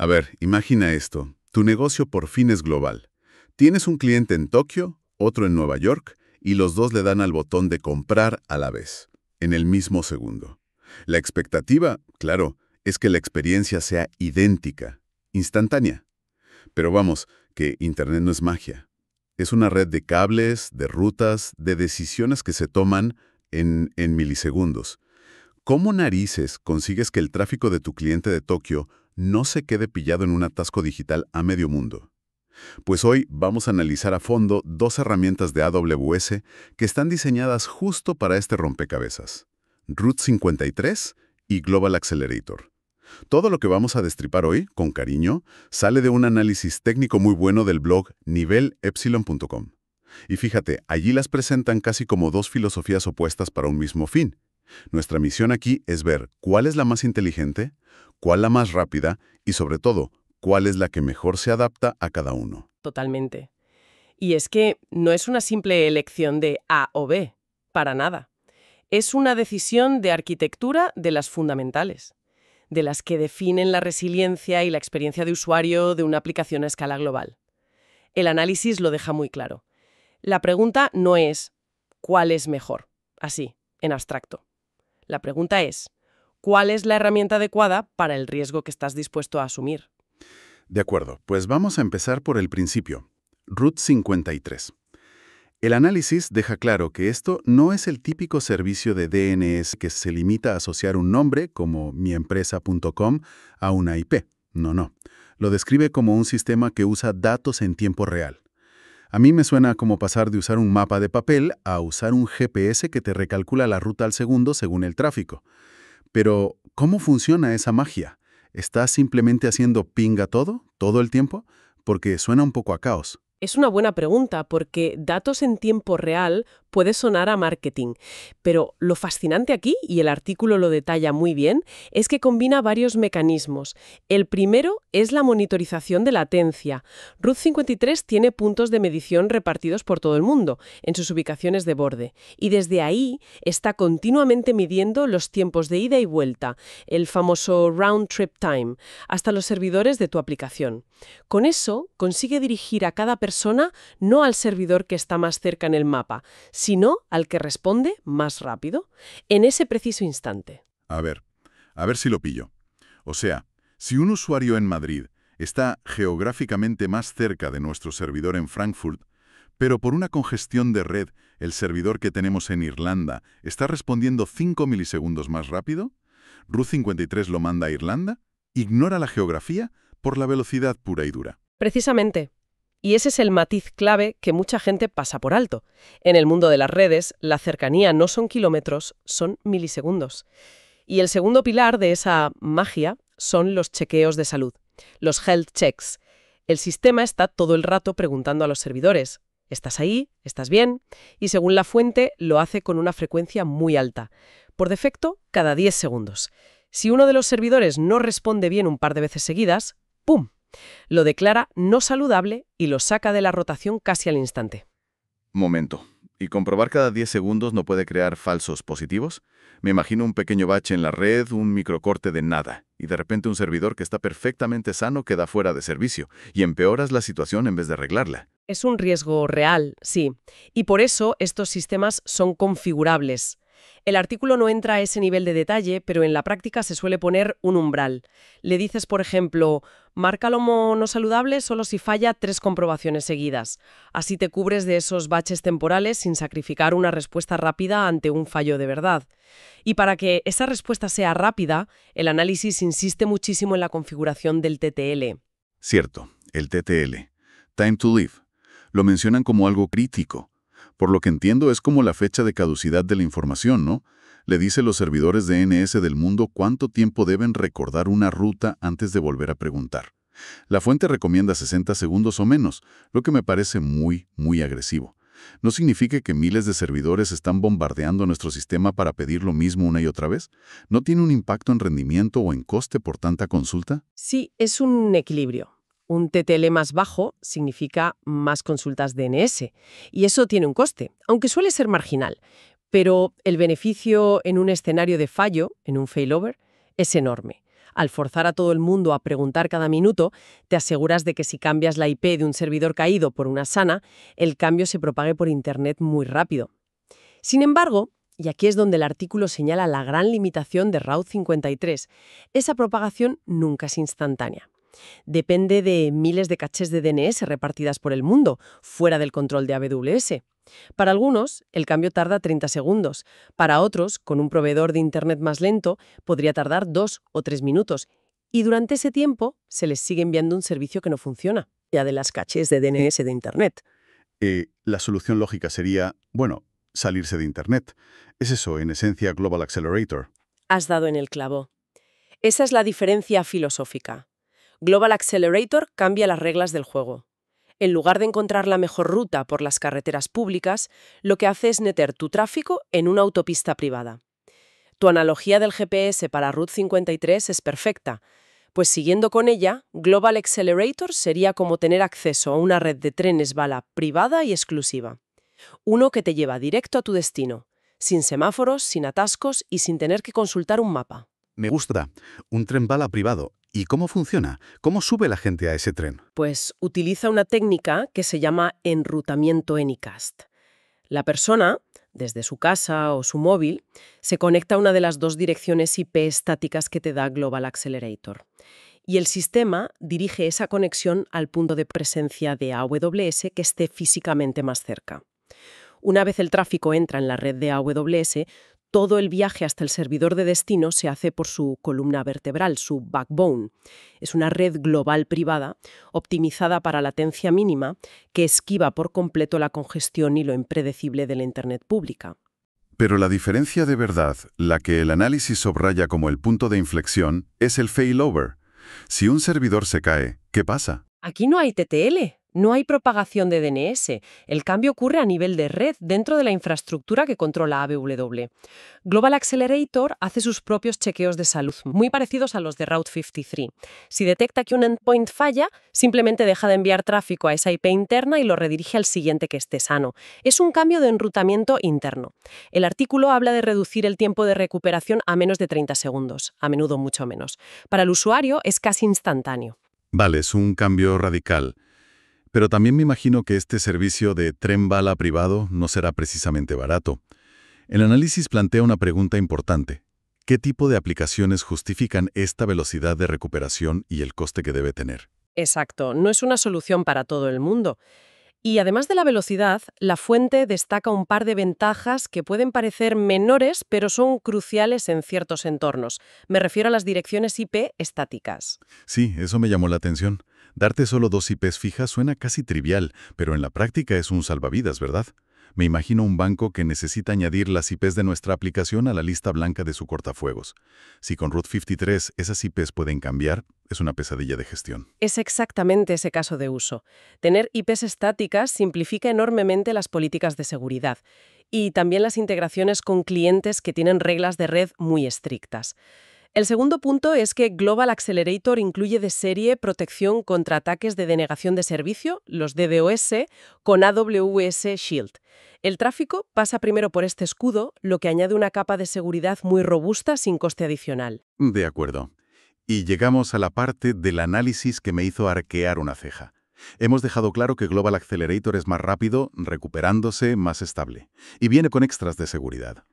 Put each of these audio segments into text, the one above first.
A ver, imagina esto. Tu negocio por fin es global. Tienes un cliente en Tokio, otro en Nueva York, y los dos le dan al botón de comprar a la vez, en el mismo segundo. La expectativa, claro, es que la experiencia sea idéntica, instantánea. Pero vamos, que Internet no es magia. Es una red de cables, de rutas, de decisiones que se toman en milisegundos. ¿Cómo narices consigues que el tráfico de tu cliente de Tokio no se quede pillado en un atasco digital a medio mundo? Pues hoy vamos a analizar a fondo dos herramientas de AWS que están diseñadas justo para este rompecabezas: Route 53 y Global Accelerator. Todo lo que vamos a destripar hoy, con cariño, sale de un análisis técnico muy bueno del blog nivelepsilon.com. Y fíjate, allí las presentan casi como dos filosofías opuestas para un mismo fin. Nuestra misión aquí es ver cuál es la más inteligente, cuál la más rápida y, sobre todo, cuál es la que mejor se adapta a cada uno. Totalmente. Y es que no es una simple elección de A o B, para nada. Es una decisión de arquitectura de las fundamentales, de las que definen la resiliencia y la experiencia de usuario de una aplicación a escala global. El análisis lo deja muy claro. La pregunta no es ¿cuál es mejor? Así, en abstracto. La pregunta es ¿cuál es la herramienta adecuada para el riesgo que estás dispuesto a asumir? De acuerdo, pues vamos a empezar por el principio. Route 53. El análisis deja claro que esto no es el típico servicio de DNS que se limita a asociar un nombre, como miempresa.com, a una IP. No, no. Lo describe como un sistema que usa datos en tiempo real. A mí me suena como pasar de usar un mapa de papel a usar un GPS que te recalcula la ruta al segundo según el tráfico. Pero, ¿cómo funciona esa magia? ¿Estás simplemente haciendo ping a todo el tiempo? Porque suena un poco a caos. Es una buena pregunta porque datos en tiempo real puede sonar a marketing, pero lo fascinante aquí, y el artículo lo detalla muy bien, es que combina varios mecanismos. El primero es la monitorización de latencia. Route 53 tiene puntos de medición repartidos por todo el mundo, en sus ubicaciones de borde, y desde ahí está continuamente midiendo los tiempos de ida y vuelta, el famoso round trip time, hasta los servidores de tu aplicación. Con eso, consigue dirigir a cada persona no al servidor que está más cerca en el mapa, sino al que responde más rápido, en ese preciso instante. A ver si lo pillo. O sea, si un usuario en Madrid está geográficamente más cerca de nuestro servidor en Frankfurt, pero por una congestión de red, el servidor que tenemos en Irlanda está respondiendo 5 milisegundos más rápido, Route 53 lo manda a Irlanda, ignora la geografía por la velocidad pura y dura. Precisamente. Y ese es el matiz clave que mucha gente pasa por alto. En el mundo de las redes, la cercanía no son kilómetros, son milisegundos. Y el segundo pilar de esa magia son los chequeos de salud, los health checks. El sistema está todo el rato preguntando a los servidores, ¿estás ahí? ¿Estás bien? Y según la fuente, lo hace con una frecuencia muy alta. Por defecto, cada 10 segundos. Si uno de los servidores no responde bien un par de veces seguidas, ¡pum!, lo declara no saludable y lo saca de la rotación casi al instante. Momento. ¿Y comprobar cada 10 segundos no puede crear falsos positivos? Me imagino un pequeño bache en la red, un microcorte de nada, y de repente un servidor que está perfectamente sano queda fuera de servicio, y empeoras la situación en vez de arreglarla. Es un riesgo real, sí, y por eso estos sistemas son configurables. El artículo no entra a ese nivel de detalle, pero en la práctica se suele poner un umbral. Le dices, por ejemplo, márcalo como no saludable solo si falla 3 comprobaciones seguidas. Así te cubres de esos baches temporales sin sacrificar una respuesta rápida ante un fallo de verdad. Y para que esa respuesta sea rápida, el análisis insiste muchísimo en la configuración del TTL. Cierto, el TTL. Time to Live. Lo mencionan como algo crítico. Por lo que entiendo es como la fecha de caducidad de la información, ¿no? Le dice a los servidores DNS del mundo cuánto tiempo deben recordar una ruta antes de volver a preguntar. La fuente recomienda 60 segundos o menos, lo que me parece muy agresivo. ¿No significa que miles de servidores están bombardeando nuestro sistema para pedir lo mismo una y otra vez? ¿No tiene un impacto en rendimiento o en coste por tanta consulta? Sí, es un equilibrio. Un TTL más bajo significa más consultas DNS, y eso tiene un coste, aunque suele ser marginal. Pero el beneficio en un escenario de fallo, en un failover, es enorme. Al forzar a todo el mundo a preguntar cada minuto, te aseguras de que si cambias la IP de un servidor caído por una sana, el cambio se propague por Internet muy rápido. Sin embargo, y aquí es donde el artículo señala la gran limitación de Route 53, esa propagación nunca es instantánea. Depende de miles de cachés de DNS repartidas por el mundo, fuera del control de AWS. Para algunos, el cambio tarda 30 segundos. Para otros, con un proveedor de Internet más lento, podría tardar 2 o 3 minutos. Y durante ese tiempo, se les sigue enviando un servicio que no funciona, ya de las cachés de DNS de Internet. La solución lógica sería, bueno, salirse de Internet. Es eso, en esencia, Global Accelerator. Has dado en el clavo. Esa es la diferencia filosófica. Global Accelerator cambia las reglas del juego. En lugar de encontrar la mejor ruta por las carreteras públicas, lo que hace es meter tu tráfico en una autopista privada. Tu analogía del GPS para Route 53 es perfecta, pues siguiendo con ella, Global Accelerator sería como tener acceso a una red de trenes bala privada y exclusiva. Uno que te lleva directo a tu destino, sin semáforos, sin atascos y sin tener que consultar un mapa. Me gusta. Un tren bala privado. ¿Y cómo funciona? ¿Cómo sube la gente a ese tren? Pues utiliza una técnica que se llama enrutamiento Anycast. La persona, desde su casa o su móvil, se conecta a una de las dos direcciones IP estáticas que te da Global Accelerator. Y el sistema dirige esa conexión al punto de presencia de AWS que esté físicamente más cerca. Una vez el tráfico entra en la red de AWS, todo el viaje hasta el servidor de destino se hace por su columna vertebral, su backbone. Es una red global privada, optimizada para latencia mínima, que esquiva por completo la congestión y lo impredecible de la Internet pública. Pero la diferencia de verdad, la que el análisis subraya como el punto de inflexión, es el failover. Si un servidor se cae, ¿qué pasa? Aquí no hay TTL, no hay propagación de DNS. El cambio ocurre a nivel de red dentro de la infraestructura que controla AWS. Global Accelerator hace sus propios chequeos de salud, muy parecidos a los de Route 53. Si detecta que un endpoint falla, simplemente deja de enviar tráfico a esa IP interna y lo redirige al siguiente que esté sano. Es un cambio de enrutamiento interno. El artículo habla de reducir el tiempo de recuperación a menos de 30 segundos, a menudo mucho menos. Para el usuario es casi instantáneo. Vale, es un cambio radical. Pero también me imagino que este servicio de tren bala privado no será precisamente barato. El análisis plantea una pregunta importante. ¿Qué tipo de aplicaciones justifican esta velocidad de recuperación y el coste que debe tener? Exacto, no es una solución para todo el mundo. Y además de la velocidad, la fuente destaca un par de ventajas que pueden parecer menores, pero son cruciales en ciertos entornos. Me refiero a las direcciones IP estáticas. Sí, eso me llamó la atención. Darte solo 2 IPs fijas suena casi trivial, pero en la práctica es un salvavidas, ¿verdad? Me imagino un banco que necesita añadir las IPs de nuestra aplicación a la lista blanca de su cortafuegos. Si con Route 53 esas IPs pueden cambiar, es una pesadilla de gestión. Es exactamente ese caso de uso. Tener IPs estáticas simplifica enormemente las políticas de seguridad y también las integraciones con clientes que tienen reglas de red muy estrictas. El segundo punto es que Global Accelerator incluye de serie protección contra ataques de denegación de servicio, los DDoS, con AWS Shield. El tráfico pasa primero por este escudo, lo que añade una capa de seguridad muy robusta sin coste adicional. De acuerdo. Y llegamos a la parte del análisis que me hizo arquear una ceja. Hemos dejado claro que Global Accelerator es más rápido, recuperándose, más estable. Y viene con extras de seguridad.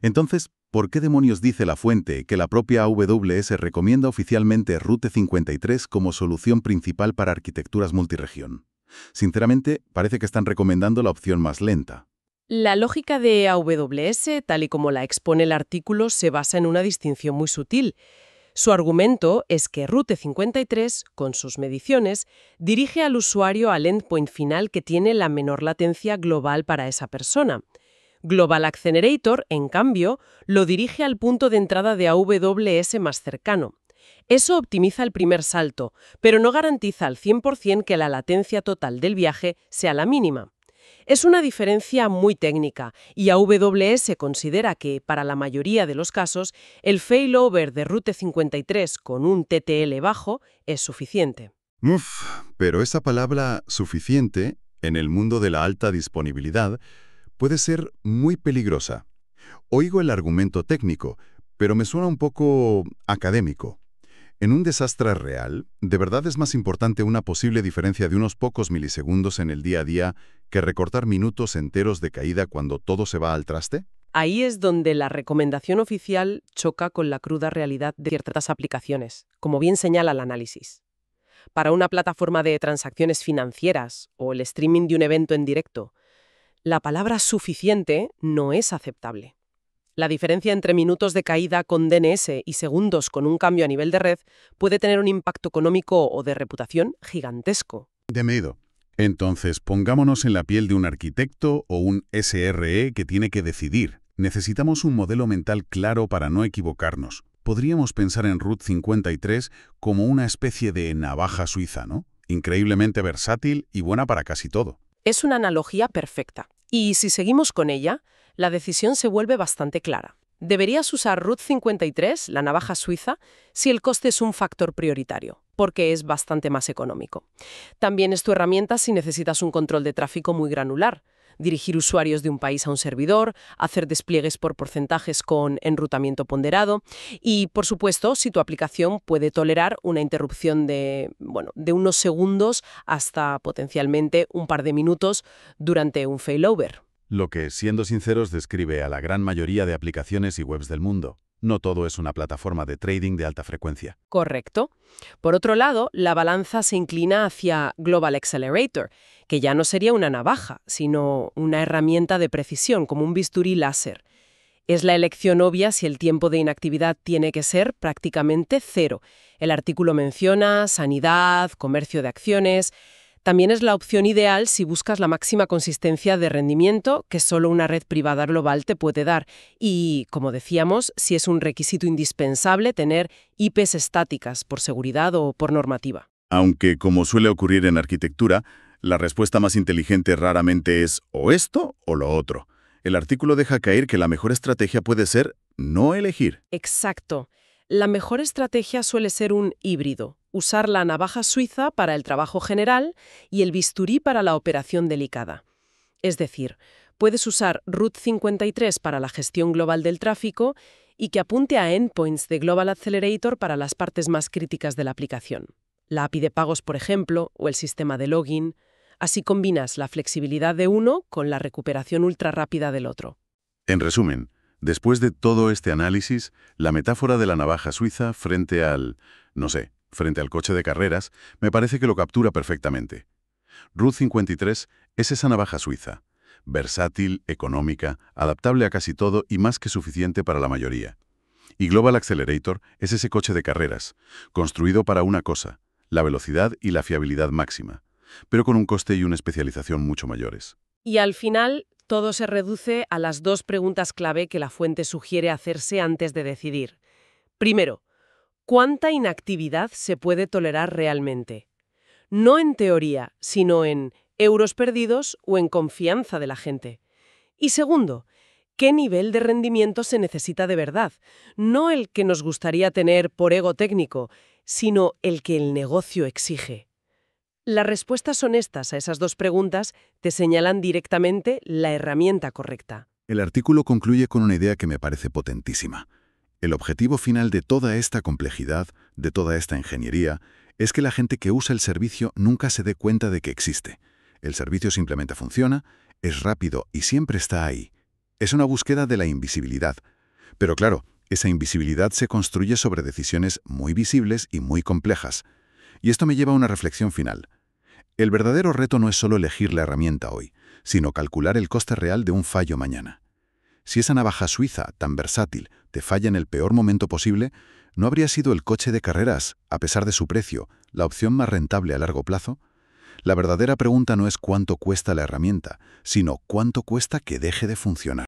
Entonces, ¿por qué demonios dice la fuente que la propia AWS recomienda oficialmente Route 53 como solución principal para arquitecturas multiregión? Sinceramente, parece que están recomendando la opción más lenta. La lógica de AWS, tal y como la expone el artículo, se basa en una distinción muy sutil. Su argumento es que Route 53, con sus mediciones, dirige al usuario al endpoint final que tiene la menor latencia global para esa persona. Global Accelerator, en cambio, lo dirige al punto de entrada de AWS más cercano. Eso optimiza el primer salto, pero no garantiza al 100% que la latencia total del viaje sea la mínima. Es una diferencia muy técnica y AWS considera que, para la mayoría de los casos, el failover de Route 53 con un TTL bajo es suficiente. Pero esa palabra suficiente, en el mundo de la alta disponibilidad, puede ser muy peligrosa. Oigo el argumento técnico, pero me suena un poco académico. En un desastre real, ¿de verdad es más importante una posible diferencia de unos pocos milisegundos en el día a día que recortar minutos enteros de caída cuando todo se va al traste? Ahí es donde la recomendación oficial choca con la cruda realidad de ciertas aplicaciones, como bien señala el análisis. Para una plataforma de transacciones financieras o el streaming de un evento en directo, la palabra suficiente no es aceptable. La diferencia entre minutos de caída con DNS y segundos con un cambio a nivel de red puede tener un impacto económico o de reputación gigantesco. De medio. Entonces, pongámonos en la piel de un arquitecto o un SRE que tiene que decidir. Necesitamos un modelo mental claro para no equivocarnos. Podríamos pensar en Route 53 como una especie de navaja suiza, ¿no? Increíblemente versátil y buena para casi todo. Es una analogía perfecta. Y si seguimos con ella, la decisión se vuelve bastante clara. Deberías usar Route 53, la navaja suiza, si el coste es un factor prioritario, porque es bastante más económico. También es tu herramienta si necesitas un control de tráfico muy granular, dirigir usuarios de un país a un servidor, hacer despliegues por porcentajes con enrutamiento ponderado y, por supuesto, si tu aplicación puede tolerar una interrupción de unos segundos hasta potencialmente un par de minutos durante un failover. Lo que, siendo sinceros, describe a la gran mayoría de aplicaciones y webs del mundo. No todo es una plataforma de trading de alta frecuencia. Correcto. Por otro lado, la balanza se inclina hacia Global Accelerator, que ya no sería una navaja, sino una herramienta de precisión, como un bisturí láser. Es la elección obvia si el tiempo de inactividad tiene que ser prácticamente cero. El artículo menciona sanidad, comercio de acciones. También es la opción ideal si buscas la máxima consistencia de rendimiento que solo una red privada global te puede dar. Y, como decíamos, si es un requisito indispensable tener IPs estáticas por seguridad o por normativa. Aunque, como suele ocurrir en arquitectura, la respuesta más inteligente raramente es o esto o lo otro. El artículo deja caer que la mejor estrategia puede ser no elegir. Exacto. La mejor estrategia suele ser un híbrido. Usar la navaja suiza para el trabajo general y el bisturí para la operación delicada. Es decir, puedes usar Route 53 para la gestión global del tráfico y que apunte a endpoints de Global Accelerator para las partes más críticas de la aplicación. La API de pagos, por ejemplo, o el sistema de login. Así combinas la flexibilidad de uno con la recuperación ultra rápida del otro. En resumen, después de todo este análisis, la metáfora de la navaja suiza frente al coche de carreras, me parece que lo captura perfectamente. Route 53 es esa navaja suiza, versátil, económica, adaptable a casi todo y más que suficiente para la mayoría. Y Global Accelerator es ese coche de carreras, construido para una cosa, la velocidad y la fiabilidad máxima, pero con un coste y una especialización mucho mayores. Y al final, todo se reduce a las dos preguntas clave que la fuente sugiere hacerse antes de decidir. Primero, ¿cuánta inactividad se puede tolerar realmente? No en teoría, sino en euros perdidos o en confianza de la gente. Y segundo, ¿qué nivel de rendimiento se necesita de verdad? No el que nos gustaría tener por ego técnico, sino el que el negocio exige. Las respuestas honestas a esas dos preguntas te señalan directamente la herramienta correcta. El artículo concluye con una idea que me parece potentísima. El objetivo final de toda esta complejidad, de toda esta ingeniería, es que la gente que usa el servicio nunca se dé cuenta de que existe. El servicio simplemente funciona, es rápido y siempre está ahí. Es una búsqueda de la invisibilidad. Pero claro, esa invisibilidad se construye sobre decisiones muy visibles y muy complejas. Y esto me lleva a una reflexión final. El verdadero reto no es solo elegir la herramienta hoy, sino calcular el coste real de un fallo mañana. Si esa navaja suiza, tan versátil, te falla en el peor momento posible, ¿no habría sido el coche de carreras, a pesar de su precio, la opción más rentable a largo plazo? La verdadera pregunta no es cuánto cuesta la herramienta, sino cuánto cuesta que deje de funcionar.